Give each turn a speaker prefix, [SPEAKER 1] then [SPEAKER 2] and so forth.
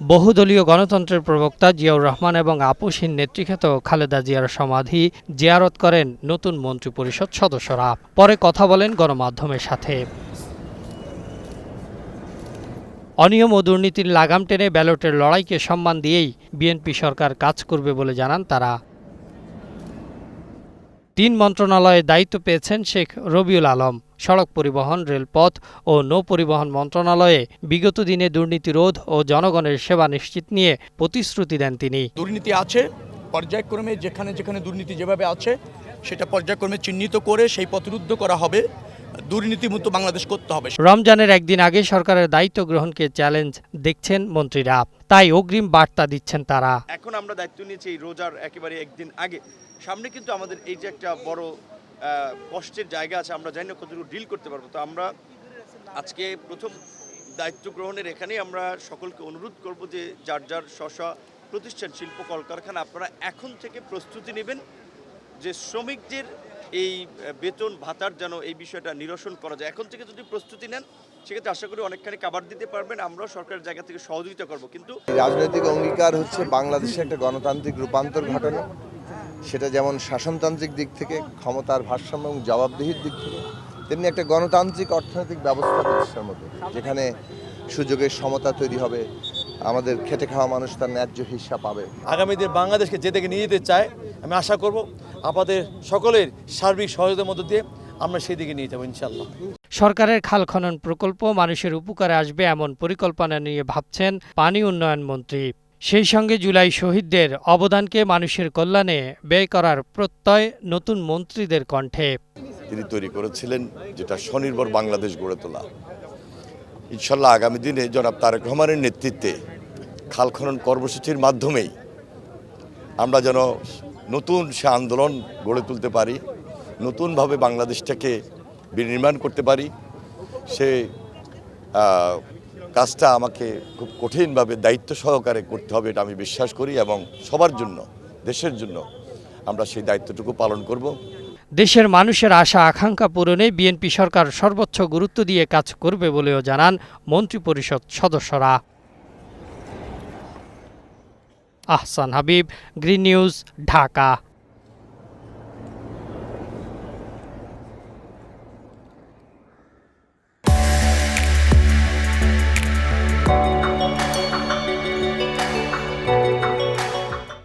[SPEAKER 1] বহুদলীয় গণতন্ত্রের প্রবক্তা জিয়াউর রহমান এবং আপসহীন নেতৃখ্যাত খালেদা জিয়ার সমাধি জিয়ারত করেন নতুন মন্ত্রিপরিষদ সদস্যরা। পরে কথা বলেন গণমাধ্যমের সাথে। অনিয়ম ও দুর্নীতির লাগাম টেনে ব্যালটের লড়াইকে সম্মান দিয়েই বিএনপি সরকার কাজ করবে বলে জানান তারা। ৩ মন্ত্রণালয়ে দায়িত্ব পেয়েছেন শেখ রবিউল আলম। সড়ক পরিবহন, রেলপথ ও নৌপরিবহন মন্ত্রণালয়ে বিগত দিনে দুর্নীতি রোধ ও জনগণের সেবা নিশ্চিত নিয়ে প্রতিশ্রুতি দেন তিনি।
[SPEAKER 2] দুর্নীতি আছে, পর্যায়ক্রমে যেখানে যেখানে দুর্নীতি যেভাবে আছে সেটা পর্যায়ক্রমে চিহ্নিত করে সেই পথরুদ্ধ করা হবে। দুর্নীতিমুক্ত বাংলাদেশ করতে হবে।
[SPEAKER 1] রমজানের একদিন আগে সরকারের দায়িত্ব গ্রহণকে চ্যালেঞ্জ দেখছেন মন্ত্রীরা, তাই অগ্রিম বার্তা দিচ্ছেন তারা।
[SPEAKER 3] এখন আমরা দায়িত্ব নিয়েছি এই রোজার একেবারে একদিন আগে। সামনে কিন্তু আমাদের এই যে একটা বড় কষ্টের জায়গা আছে, আমরা জানি না কতটুকু ডিল করতে পারবো। তো আমরা আজকে প্রথম দায়িত্ব গ্রহণের এখানেই আমরা সকলকে অনুরোধ করব যে যার যার স্ব প্রতিষ্ঠান, শিল্প কলকারখানা, আপনারা এখন থেকে প্রস্তুতি নেবেন যে শ্রমিকদের এই বেতন ভাতার যেন এই বিষয়টা নিরসন করা যায়। এখন থেকে যদি প্রস্তুতি নেন সেক্ষেত্রে আশা করি অনেকখানি কাভার দিতে পারবেন। আমরাও সরকারের জায়গা থেকে সহযোগিতা করব। কিন্তু
[SPEAKER 4] রাজনৈতিক অঙ্গীকার হচ্ছে বাংলাদেশে একটা গণতান্ত্রিক রূপান্তর ঘটানো, সেটা যেমন শাসনতান্ত্রিক দিক থেকে, ক্ষমতার ভারসাম্য এবং জবাবদিহির দিক থেকে, তেমনি একটা গণতান্ত্রিক অর্থনৈতিক ব্যবস্থা প্রতিষ্ঠার মতো, যেখানে সুযোগের সমতা তৈরি হবে, আমাদের খেটে খাওয়া মানুষ তার ন্যায্য হিস্সা পাবে।
[SPEAKER 5] আগামী দিন বাংলাদেশকে যে দিকে নিয়ে যেতে চায়, আমি আশা করব আপনাদের সকলের সার্বিক সহযোগিতার মধ্য দিয়ে আমরা সেই দিকে নিয়ে যাবো ইনশাআল্লাহ।
[SPEAKER 1] সরকারের খাল খনন প্রকল্প মানুষের উপকারে আসবে এমন পরিকল্পনা নিয়ে ভাবছেন পানি উন্নয়ন মন্ত্রী। সেই সঙ্গে জুলাই শহীদদের অবদানকে মানুষের কল্যাণে ব্যয় করার প্রত্যয় নতুন মন্ত্রীদের কণ্ঠে।
[SPEAKER 6] তিনি তৈরি করেছিলেন যেটা স্বনির্ভর বাংলাদেশ গড়ে তোলা। ইনশাল্লাহ আগামী দিনে জনাব তারেক রহমানের নেতৃত্বে খাল খনন কর্মসূচির মাধ্যমেই আমরা যেন নতুন সে আন্দোলন গড়ে তুলতে পারি, নতুনভাবে বাংলাদেশটাকে বিনির্মাণ করতে পারি। সে কাজটা আমাকে খুব কঠিনভাবে দায়িত্ব সহকারে করতে হবে, এটা আমি বিশ্বাস করি, এবং সবার জন্য, দেশের জন্য আমরা সেই দায়িত্বটুকু পালন করব।
[SPEAKER 1] দেশের মানুষের আশা আকাঙ্ক্ষা পূরণে বিএনপি সরকার সর্বোচ্চ গুরুত্ব দিয়ে কাজ করবে বলেও জানান মন্ত্রিপরিষদ সদস্যরা। Ahsan Habib, green news, Dhaka.